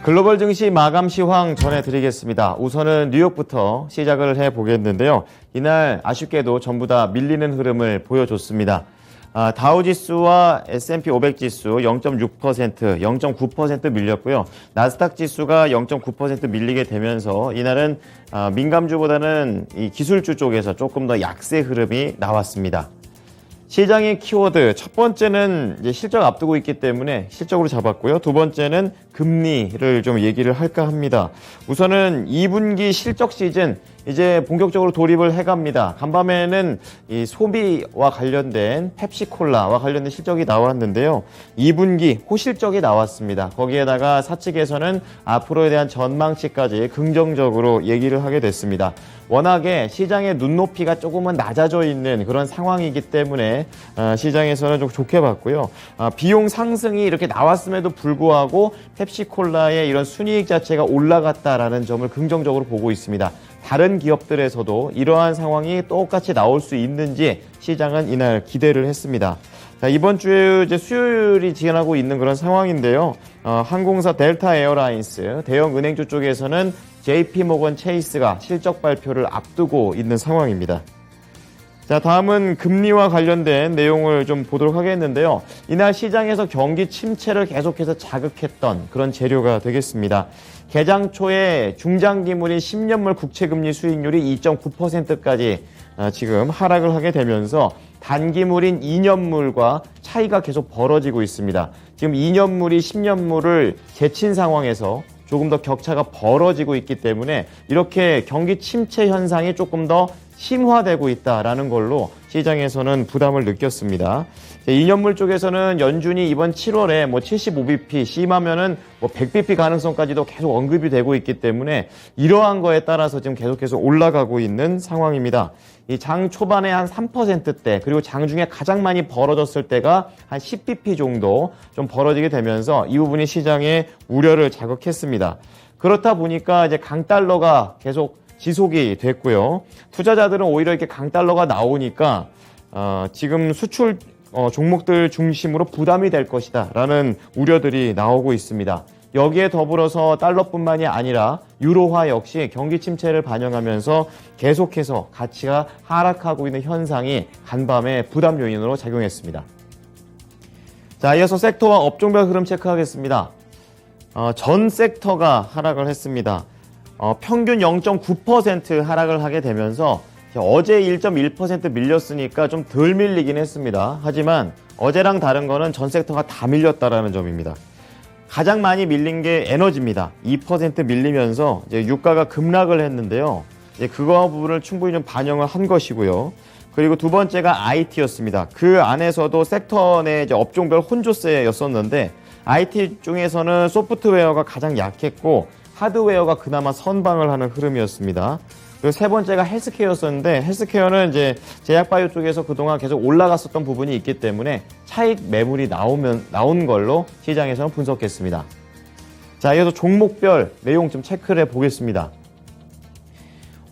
글로벌 증시 마감 시황 전해드리겠습니다. 우선은 뉴욕부터 시작을 해보겠는데요. 이날 아쉽게도 전부 다 밀리는 흐름을 보여줬습니다. 다우지수와 S&P 500지수 0.6%, 0.9% 밀렸고요. 나스닥 지수가 0.9% 밀리게 되면서 이날은 민감주보다는 이 기술주 쪽에서 조금 더 약세 흐름이 나왔습니다. 시장의 키워드 첫 번째는 이제 실적 앞두고 있기 때문에 실적으로 잡았고요. 두 번째는 금리를 좀 얘기를 할까 합니다. 우선은 2분기 실적 시즌 이제 본격적으로 돌입을 해갑니다. 간밤에는 이 소비와 관련된 펩시콜라와 관련된 실적이 나왔는데요. 2분기 호실적이 나왔습니다. 거기에다가 사측에서는 앞으로에 대한 전망치까지 긍정적으로 얘기를 하게 됐습니다. 워낙에 시장의 눈높이가 조금은 낮아져 있는 그런 상황이기 때문에 시장에서는 좀 좋게 봤고요. 비용 상승이 이렇게 나왔음에도 불구하고 펩시콜라의 이런 순이익 자체가 올라갔다라는 점을 긍정적으로 보고 있습니다. 다른 기업들에서도 이러한 상황이 똑같이 나올 수 있는지 시장은 이날 기대를 했습니다. 자, 이번 주에 이제 수요일이 지나고 있는 그런 상황인데요. 항공사 델타 에어라인스, 대형 은행주 쪽에서는 JP모건 체이스가 실적 발표를 앞두고 있는 상황입니다. 자, 다음은 금리와 관련된 내용을 좀 보도록 하겠는데요. 이날 시장에서 경기 침체를 계속해서 자극했던 그런 재료가 되겠습니다. 개장 초에 중장기물인 10년물 국채금리 수익률이 2.9%까지 지금 하락을 하게 되면서 단기물인 2년물과 차이가 계속 벌어지고 있습니다. 지금 2년물이 10년물을 제친 상황에서 조금 더 격차가 벌어지고 있기 때문에 이렇게 경기 침체 현상이 조금 더 심화되고 있다라는 걸로 시장에서는 부담을 느꼈습니다. 2년물 쪽에서는 연준이 이번 7월에 75bp, 심하면은 100bp 가능성까지도 계속 언급이 되고 있기 때문에 이러한 거에 따라서 지금 계속해서 올라가고 있는 상황입니다. 이 장 초반에 한 3%대, 그리고 장 중에 가장 많이 벌어졌을 때가 한 10bp 정도 좀 벌어지게 되면서 이 부분이 시장의 우려를 자극했습니다. 그렇다 보니까 이제 강달러가 계속 지속이 됐고요. 투자자들은 오히려 이렇게 강달러가 나오니까 지금 수출 종목들 중심으로 부담이 될 것이다 라는 우려들이 나오고 있습니다. 여기에 더불어서 달러뿐만이 아니라 유로화 역시 경기 침체를 반영하면서 계속해서 가치가 하락하고 있는 현상이 간밤에 부담 요인으로 작용했습니다. 자, 이어서 섹터와 업종별 흐름 체크하겠습니다. 전 섹터가 하락을 했습니다. 평균 0.9% 하락을 하게 되면서 어제 1.1% 밀렸으니까 좀 덜 밀리긴 했습니다. 하지만 어제랑 다른 거는 전 섹터가 다 밀렸다라는 점입니다. 가장 많이 밀린 게 에너지입니다. 2% 밀리면서 이제 유가가 급락을 했는데요. 이제 그거 부분을 충분히 좀 반영을 한 것이고요. 그리고 두 번째가 IT였습니다. 그 안에서도 섹터 내 이제 업종별 혼조세였었는데 IT 중에서는 소프트웨어가 가장 약했고 하드웨어가 그나마 선방을 하는 흐름이었습니다. 그리고 세 번째가 헬스케어였었는데 헬스케어는 이제 제약바이오 쪽에서 그동안 계속 올라갔었던 부분이 있기 때문에 차익 매물이 나온 걸로 시장에서는 분석했습니다. 자, 이어서 종목별 내용 좀 체크를 해보겠습니다.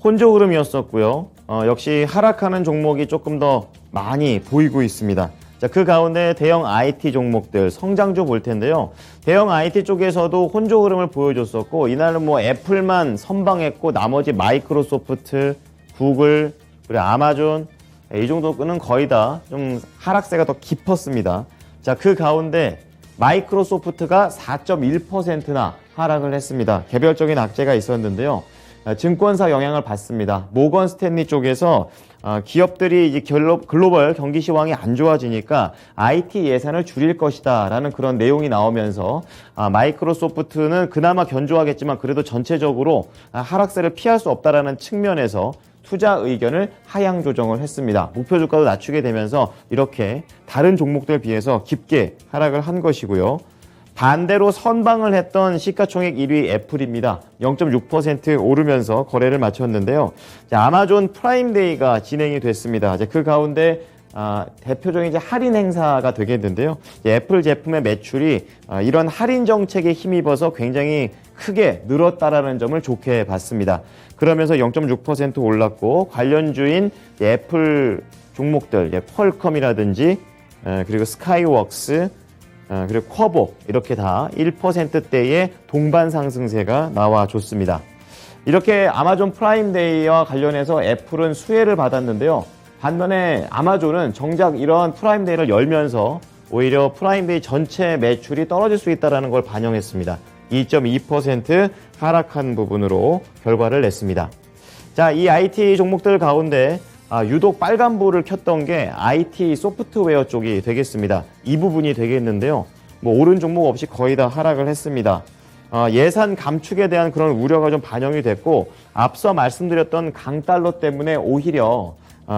혼조 흐름이었었고요. 역시 하락하는 종목이 조금 더 많이 보이고 있습니다. 자, 그 가운데 대형 IT 종목들 성장주 볼 텐데요. 대형 IT 쪽에서도 혼조 흐름을 보여줬었고 이날은 애플만 선방했고 나머지 마이크로소프트, 구글, 그리고 아마존 이 정도는 거의 다 좀 하락세가 더 깊었습니다. 자, 그 가운데 마이크로소프트가 4.1%나 하락을 했습니다. 개별적인 악재가 있었는데요. 증권사 영향을 받습니다. 모건 스탠리 쪽에서 기업들이 이제 글로벌 경기 시황이 안 좋아지니까 IT 예산을 줄일 것이다 라는 그런 내용이 나오면서 마이크로소프트는 그나마 견조하겠지만 그래도 전체적으로 하락세를 피할 수 없다라는 측면에서 투자 의견을 하향 조정을 했습니다. 목표 주가도 낮추게 되면서 이렇게 다른 종목들에 비해서 깊게 하락을 한 것이고요. 반대로 선방을 했던 시가총액 1위 애플입니다. 0.6% 오르면서 거래를 마쳤는데요. 자, 아마존 프라임데이가 진행이 됐습니다. 그 가운데 대표적인 이제 할인 행사가 되겠는데요. 애플 제품의 매출이 이런 할인 정책에 힘입어서 굉장히 크게 늘었다라는 점을 좋게 봤습니다. 그러면서 0.6% 올랐고 관련주인 애플 종목들, 퀄컴이라든지 그리고 스카이웍스, 그리고 쿼보 이렇게 다 1%대의 동반 상승세가 나와줬습니다. 이렇게 아마존 프라임데이와 관련해서 애플은 수혜를 받았는데요. 반면에 아마존은 정작 이러한 프라임데이를 열면서 오히려 프라임데이 전체 매출이 떨어질 수 있다는 걸 반영했습니다. 2.2% 하락한 부분으로 결과를 냈습니다. 자, 이 IT 종목들 가운데 유독 빨간불을 켰던 게 IT 소프트웨어 쪽이 되겠습니다. 이 부분이 되겠는데요. 오른 종목 없이 거의 다 하락을 했습니다. 예산 감축에 대한 그런 우려가 좀 반영이 됐고, 앞서 말씀드렸던 강달러 때문에 오히려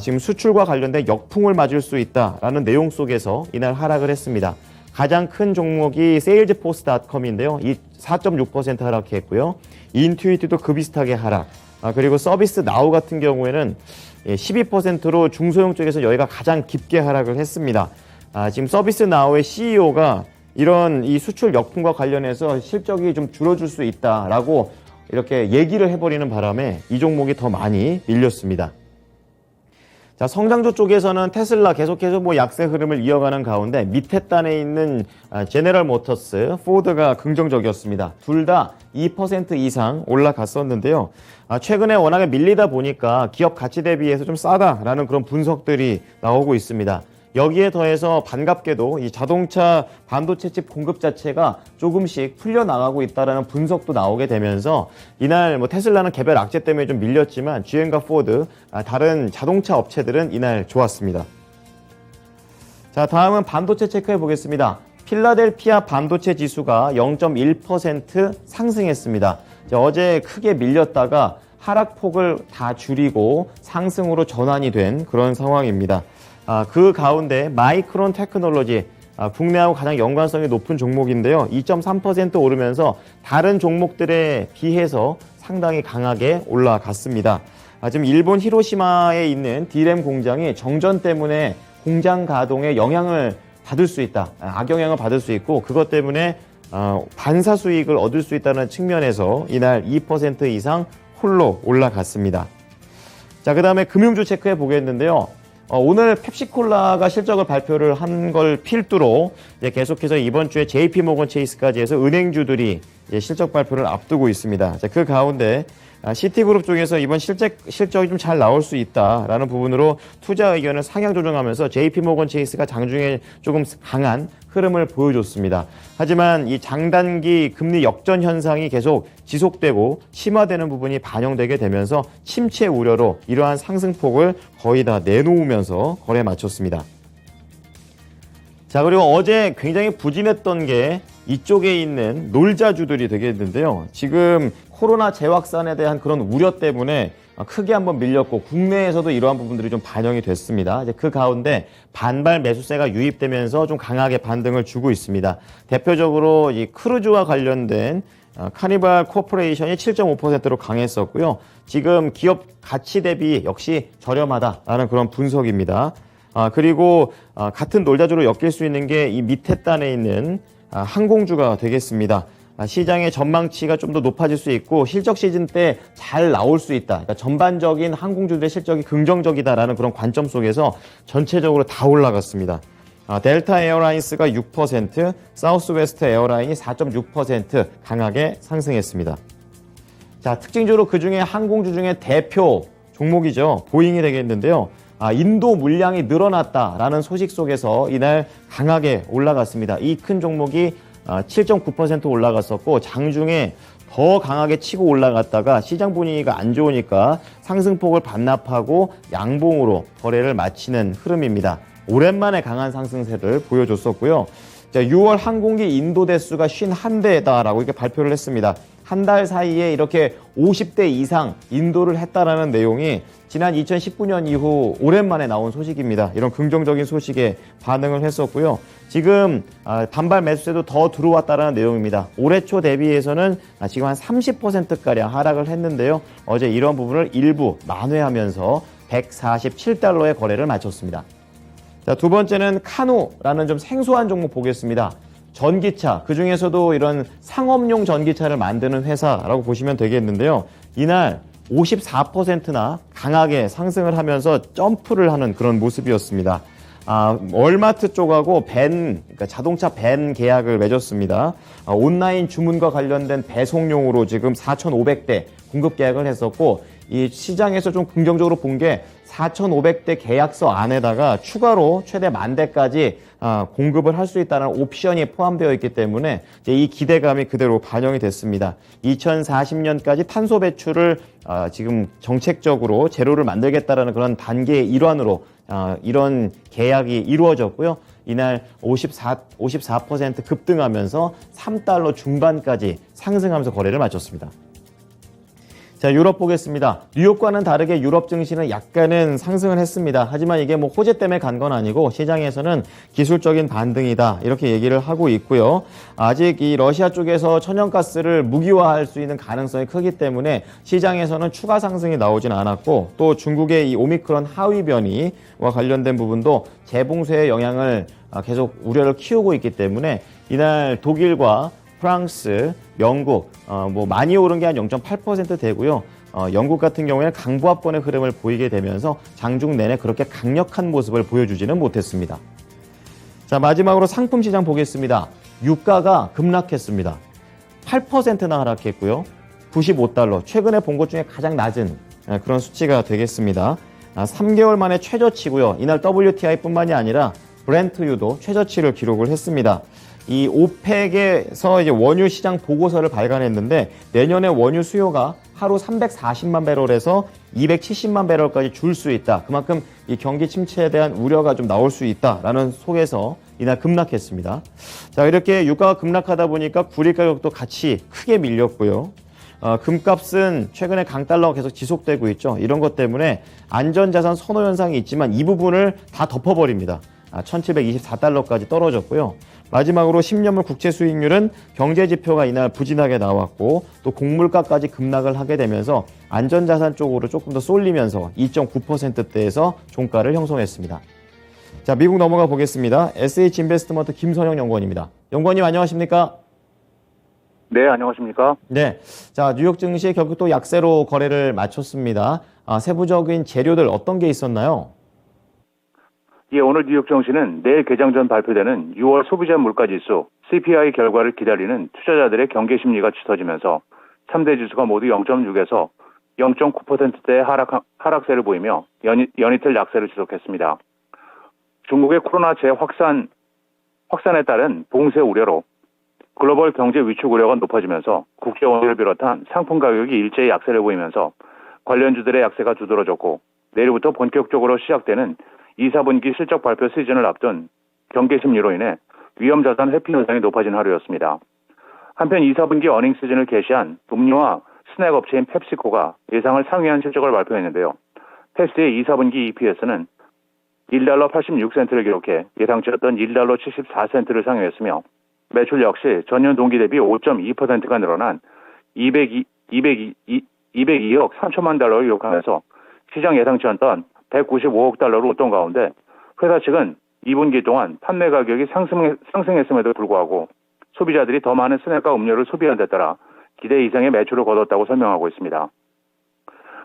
지금 수출과 관련된 역풍을 맞을 수 있다라는 내용 속에서 이날 하락을 했습니다. 가장 큰 종목이 세일즈포스닷컴인데요. 이 4.6% 하락했고요. 인투이티도 그 비슷하게 하락. 그리고 서비스 나우 같은 경우에는 12%로 중소형 쪽에서 여기가 가장 깊게 하락을 했습니다. 지금 서비스 나우의 CEO가 이런 이 수출 역풍과 관련해서 실적이 좀 줄어들 수 있다라고 이렇게 얘기를 해버리는 바람에 이 종목이 더 많이 밀렸습니다. 자, 성장주 쪽에서는 테슬라 계속해서 약세 흐름을 이어가는 가운데 밑에 단에 있는 제네럴 모터스, 포드가 긍정적이었습니다. 둘 다 2% 이상 올라갔었는데요. 최근에 워낙에 밀리다 보니까 기업 가치 대비해서 좀 싸다라는 그런 분석들이 나오고 있습니다. 여기에 더해서 반갑게도 이 자동차 반도체 칩 공급 자체가 조금씩 풀려나가고 있다는 분석도 나오게 되면서 이날 테슬라는 개별 악재 때문에 좀 밀렸지만 GM과 포드, 다른 자동차 업체들은 이날 좋았습니다. 자, 다음은 반도체 체크해 보겠습니다. 필라델피아 반도체 지수가 0.1% 상승했습니다. 어제 크게 밀렸다가 하락폭을 다 줄이고 상승으로 전환이 된 그런 상황입니다. 그 가운데 마이크론 테크놀로지, 국내하고 가장 연관성이 높은 종목인데요. 2.3% 오르면서 다른 종목들에 비해서 상당히 강하게 올라갔습니다. 지금 일본 히로시마에 있는 D램 공장이 정전 때문에 공장 가동에 영향을 받을 수 있다. 악영향을 받을 수 있고, 그것 때문에 반사 수익을 얻을 수 있다는 측면에서 이날 2% 이상 홀로 올라갔습니다. 자, 그 다음에 금융주 체크해 보겠는데요. 오늘 펩시콜라가 실적을 발표를 한 걸 필두로 계속해서 이번 주에 JP모건 체이스까지 해서 은행주들이 실적 발표를 앞두고 있습니다. 자, 그 가운데 시티그룹 쪽에서 이번 실적이 좀 잘 나올 수 있다라는 부분으로 투자 의견을 상향 조정하면서 JP모건 체이스가 장중에 조금 강한 흐름을 보여줬습니다. 하지만 이 장단기 금리 역전 현상이 계속 지속되고 심화되는 부분이 반영되게 되면서 침체 우려로 이러한 상승폭을 거의 다 내놓으면서 거래 마쳤습니다. 자, 그리고 어제 굉장히 부진했던 게 이쪽에 있는 놀자주들이 되겠는데요. 지금 코로나 재확산에 대한 그런 우려 때문에 크게 한번 밀렸고, 국내에서도 이러한 부분들이 좀 반영이 됐습니다. 이제 그 가운데 반발 매수세가 유입되면서 좀 강하게 반등을 주고 있습니다. 대표적으로 이 크루즈와 관련된 카니발 코퍼레이션이 7.5%로 강했었고요. 지금 기업 가치 대비 역시 저렴하다라는 그런 분석입니다. 그리고 같은 놀자주로 엮일 수 있는 게 이 밑에 단에 있는 항공주가 되겠습니다. 시장의 전망치가 좀 더 높아질 수 있고 실적 시즌 때 잘 나올 수 있다. 그러니까 전반적인 항공주들의 실적이 긍정적이다라는 그런 관점 속에서 전체적으로 다 올라갔습니다. 델타 에어라인스가 6%, 사우스웨스트 에어라인이 4.6% 강하게 상승했습니다. 자, 특징적으로 그중에 항공주 중에 대표 종목이죠. 보잉이 되겠는데요. 인도 물량이 늘어났다라는 소식 속에서 이날 강하게 올라갔습니다. 이 큰 종목이 7.9% 올라갔었고, 장중에 더 강하게 치고 올라갔다가 시장 분위기가 안 좋으니까 상승폭을 반납하고 양봉으로 거래를 마치는 흐름입니다. 오랜만에 강한 상승세를 보여줬었고요. 자, 6월 항공기 인도 대수가 51대다라고 이렇게 발표를 했습니다. 한 달 사이에 이렇게 50대 이상 인도를 했다라는 내용이 지난 2019년 이후 오랜만에 나온 소식입니다. 이런 긍정적인 소식에 반응을 했었고요. 지금 반발 매수세도 더 들어왔다라는 내용입니다. 올해 초 대비해서는 지금 한 30%가량 하락을 했는데요. 어제 이런 부분을 일부 만회하면서 147달러의 거래를 마쳤습니다. 자, 두 번째는 카누라는 좀 생소한 종목 보겠습니다. 전기차, 그 중에서도 이런 상업용 전기차를 만드는 회사라고 보시면 되겠는데요. 이날 54%나 강하게 상승을 하면서 점프를 하는 그런 모습이었습니다. 월마트 쪽하고 그러니까 자동차 밴 계약을 맺었습니다. 온라인 주문과 관련된 배송용으로 지금 4,500대 공급 계약을 했었고, 이 시장에서 좀 긍정적으로 본 게 4,500대 계약서 안에다가 추가로 최대 10,000대까지 공급을 할 수 있다는 옵션이 포함되어 있기 때문에 이제 이 기대감이 그대로 반영이 됐습니다. 2040년까지 탄소 배출을 지금 정책적으로 제로를 만들겠다라는 그런 단계의 일환으로 이런 계약이 이루어졌고요. 이날 54% 급등하면서 3달러 중반까지 상승하면서 거래를 마쳤습니다. 자, 유럽 보겠습니다. 뉴욕과는 다르게 유럽 증시는 약간은 상승을 했습니다. 하지만 이게 뭐 호재 때문에 간 건 아니고 시장에서는 기술적인 반등이다 이렇게 얘기를 하고 있고요. 아직 이 러시아 쪽에서 천연가스를 무기화할 수 있는 가능성이 크기 때문에 시장에서는 추가 상승이 나오진 않았고, 또 중국의 이 오미크론 하위 변이와 관련된 부분도 재봉쇄의 영향을 계속 우려를 키우고 있기 때문에 이날 독일과 프랑스, 영국 많이 오른 게 한 0.8% 되고요. 영국 같은 경우에는 강보합권의 흐름을 보이게 되면서 장중 내내 그렇게 강력한 모습을 보여주지는 못했습니다. 자, 마지막으로 상품 시장 보겠습니다. 유가가 급락했습니다. 8%나 하락했고요. 95달러, 최근에 본 것 중에 가장 낮은 그런 수치가 되겠습니다. 3개월 만에 최저치고요. 이날 WTI뿐만이 아니라 브렌트유도 최저치를 기록을 했습니다. 이 오펙에서 이제 원유 시장 보고서를 발간했는데 내년에 원유 수요가 하루 340만 배럴에서 270만 배럴까지 줄 수 있다. 그만큼 이 경기 침체에 대한 우려가 좀 나올 수 있다라는 속에서 이날 급락했습니다. 자, 이렇게 유가가 급락하다 보니까 구리 가격도 같이 크게 밀렸고요. 금값은 최근에 강달러가 계속 지속되고 있죠. 이런 것 때문에 안전자산 선호 현상이 있지만 이 부분을 다 덮어버립니다. 1,724달러까지 떨어졌고요. 마지막으로 10년물 국채 수익률은 경제 지표가 이날 부진하게 나왔고, 또 곡물가까지 급락을 하게 되면서 안전자산 쪽으로 조금 더 쏠리면서 2.9%대에서 종가를 형성했습니다. 자, 미국 넘어가 보겠습니다. SH인베스트먼트 김선영 연구원입니다. 연구원님 안녕하십니까? 네, 안녕하십니까? 네. 자, 뉴욕 증시 결국 또 약세로 거래를 마쳤습니다. 세부적인 재료들 어떤 게 있었나요? 예, 오늘 뉴욕 증시는 내일 개장 전 발표되는 6월 소비자 물가지수 CPI 결과를 기다리는 투자자들의 경계 심리가 짙어지면서 3대 지수가 모두 0.6에서 0.9%대의 하락세를 보이며 연이틀 약세를 지속했습니다. 중국의 코로나 재확산에 따른 봉쇄 우려로 글로벌 경제 위축 우려가 높아지면서 국제 원유를 비롯한 상품 가격이 일제히 약세를 보이면서 관련주들의 약세가 두드러졌고, 내일부터 본격적으로 시작되는 2, 4분기 실적 발표 시즌을 앞둔 경계 심리로 인해 위험자산 회피 현상이 높아진 하루였습니다. 한편 2, 4분기 어닝 시즌을 개시한 음료와 스낵 업체인 펩시코가 예상을 상회한 실적을 발표했는데요. 펩시의 2, 4분기 EPS는 1달러 86센트를 기록해 예상치였던 1달러 74센트를 상회했으며, 매출 역시 전년 동기 대비 5.2%가 늘어난 202억 3천만 달러를 기록하면서 시장 예상치였던 195억 달러로 웃돈 가운데, 회사 측은 2분기 동안 판매 가격이 상승했음에도 불구하고 소비자들이 더 많은 스낵과 음료를 소비한 데 따라 기대 이상의 매출을 거뒀다고 설명하고 있습니다.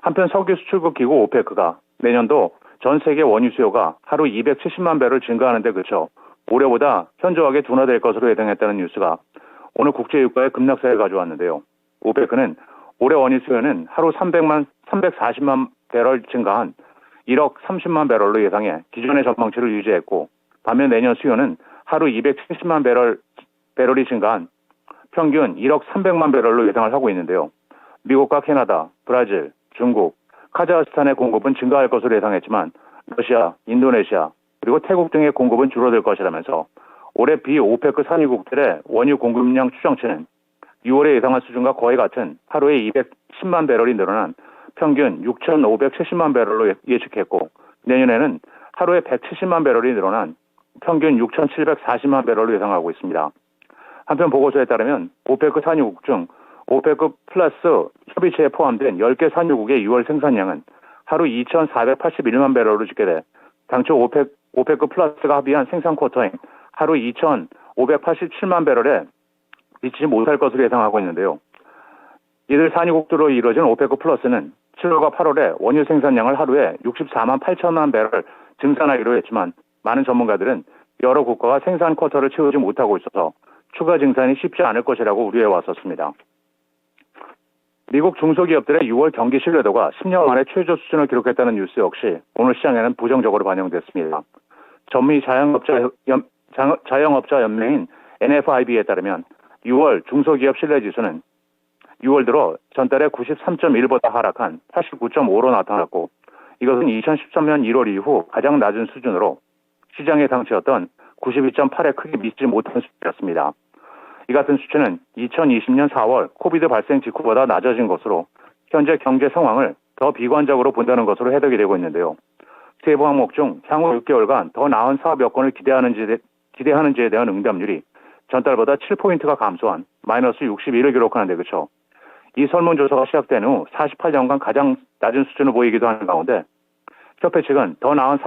한편 석유 수출국 기구 오페크가 내년도 전 세계 원유 수요가 하루 270만 배럴 증가하는 데 그쳐 올해보다 현저하게 둔화될 것으로 예상했다는 뉴스가 오늘 국제유가의 급락세를 가져왔는데요. 오페크는 올해 원유 수요는 하루 340만 배럴 증가한 1억 30만 배럴로 예상해 기존의 전망치를 유지했고, 반면 내년 수요는 하루 270만 배럴이 증가한 평균 1억 300만 배럴로 예상을 하고 있는데요. 미국과 캐나다, 브라질, 중국, 카자흐스탄의 공급은 증가할 것으로 예상했지만 러시아, 인도네시아, 그리고 태국 등의 공급은 줄어들 것이라면서 올해 비오페크 산유국들의 원유 공급량 추정치는 6월에 예상한 수준과 거의 같은 하루에 210만 배럴이 늘어난 평균 6,570만 배럴로 예측했고, 내년에는 하루에 170만 배럴이 늘어난 평균 6,740만 배럴로 예상하고 있습니다. 한편 보고서에 따르면 오페크 산유국 중 오페크 플러스 협의체에 포함된 10개 산유국의 6월 생산량은 하루 2,481만 배럴로 집계돼 당초 오페크 플러스가 합의한 생산 쿼터인 하루 2,587만 배럴에 미치지 못할 것으로 예상하고 있는데요. 이들 산유국들로 이루어진 오페크 플러스는 7월과 8월에 원유 생산량을 하루에 64만 8천만 배럴 증산하기로 했지만 많은 전문가들은 여러 국가가 생산 쿼터를 채우지 못하고 있어서 추가 증산이 쉽지 않을 것이라고 우려해 왔었습니다. 미국 중소기업들의 6월 경기 신뢰도가 10년 만에 최저 수준을 기록했다는 뉴스 역시 오늘 시장에는 부정적으로 반영됐습니다. 전미 자영업자 연맹인 NFIB에 따르면 6월 중소기업 신뢰지수는 6월 들어 전달에 93.1보다 하락한 89.5로 나타났고, 이것은 2013년 1월 이후 가장 낮은 수준으로 시장 예상치였던 92.8에 크게 미치지 못한 수준이었습니다. 이 같은 수치는 2020년 4월 코비드 발생 직후보다 낮아진 것으로 현재 경제 상황을 더 비관적으로 본다는 것으로 해석이 되고 있는데요. 세부 항목 중 향후 6개월간 더 나은 사업 여건을 기대하는지에 대한 응답률이 전달보다 7포인트가 감소한 마이너스 61을 기록하는 데 그쳐 이 설문조사가 시작된 후 48년간 가장 낮은 수준을 보이기도 하는 가운데, 협회 측은 더 나은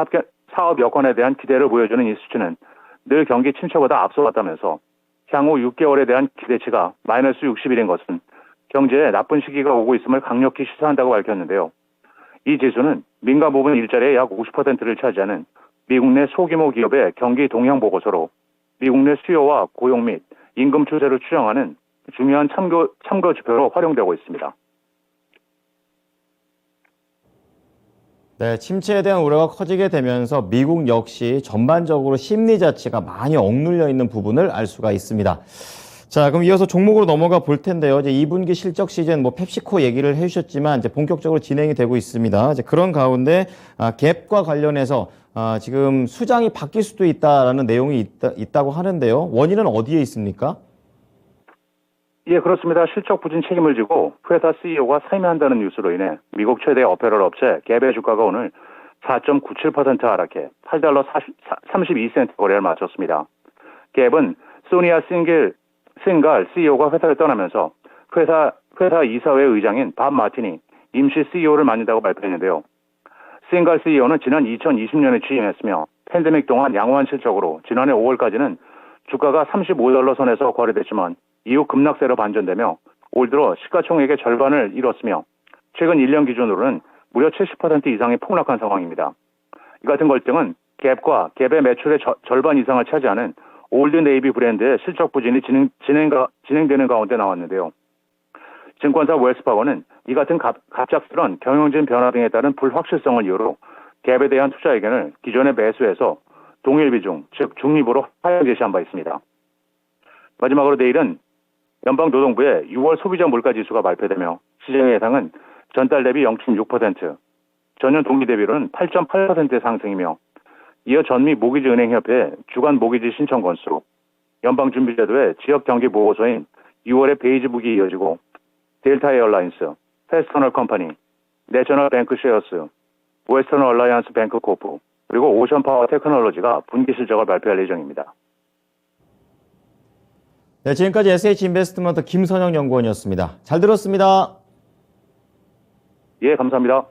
사업 여건에 대한 기대를 보여주는 이 수치는 늘 경기 침체보다 앞서갔다면서 향후 6개월에 대한 기대치가 마이너스 61인 것은 경제에 나쁜 시기가 오고 있음을 강력히 시사한다고 밝혔는데요. 이 지수는 민간 부분 일자리의 약 50%를 차지하는 미국 내 소규모 기업의 경기 동향 보고서로 미국 내 수요와 고용 및 임금 추세를 추정하는 중요한 참고 지표로 활용되고 있습니다. 네, 침체에 대한 우려가 커지게 되면서 미국 역시 전반적으로 심리 자체가 많이 억눌려 있는 부분을 알 수가 있습니다. 자, 그럼 이어서 종목으로 넘어가 볼 텐데요. 이제 2분기 실적 시즌 펩시코 얘기를 해주셨지만 이제 본격적으로 진행이 되고 있습니다. 이제 그런 가운데 갭과 관련해서 지금 수장이 바뀔 수도 있다라는 내용이 있다고 하는데요. 원인은 어디에 있습니까? 예, 그렇습니다. 실적 부진 책임을 지고 회사 CEO가 사임한다는 뉴스로 인해 미국 최대 어페럴 업체 갭의 주가가 오늘 4.97% 하락해 $8 32센트 거래를 마쳤습니다. 갭은 소니아 싱갈 CEO가 회사를 떠나면서 회사 이사회 의장인 밥 마틴이 임시 CEO를 맡는다고 발표했는데요. 싱갈 CEO는 지난 2020년에 취임했으며 팬데믹 동안 양호한 실적으로 지난해 5월까지는 주가가 $35 선에서 거래됐지만 이후 급락세로 반전되며 올 들어 시가총액의 절반을 잃었으며 최근 1년 기준으로는 무려 70% 이상이 폭락한 상황입니다. 이 같은 갈등은 갭의 매출의 절반 이상을 차지하는 올드 네이비 브랜드의 실적 부진이 진행되는 가운데 나왔는데요. 증권사 웰스파고는 이 같은 갑작스런 경영진 변화 등에 따른 불확실성을 이유로 갭에 대한 투자 의견을 기존의 매수에서 동일 비중, 즉 중립으로 하향 제시한 바 있습니다. 마지막으로 내일은 연방노동부의 6월 소비자 물가지수가 발표되며 시장의 예상은 전달 대비 0.6%, 전년 동기 대비로는 8.8%의 상승이며, 이어 전미 모기지 은행협회의 주간 모기지 신청 건수, 연방준비제도의 지역 경기 보고서인 6월의 베이지북이 이어지고 델타 에어라인스, 패스터널 컴퍼니, 내셔널 뱅크 쉐어스, 웨스턴 얼라이언스 뱅크 코프, 그리고 오션 파워 테크놀로지가 분기 실적을 발표할 예정입니다. 네, 지금까지 SH인베스트먼트 김선영 연구원이었습니다. 잘 들었습니다. 예, 감사합니다.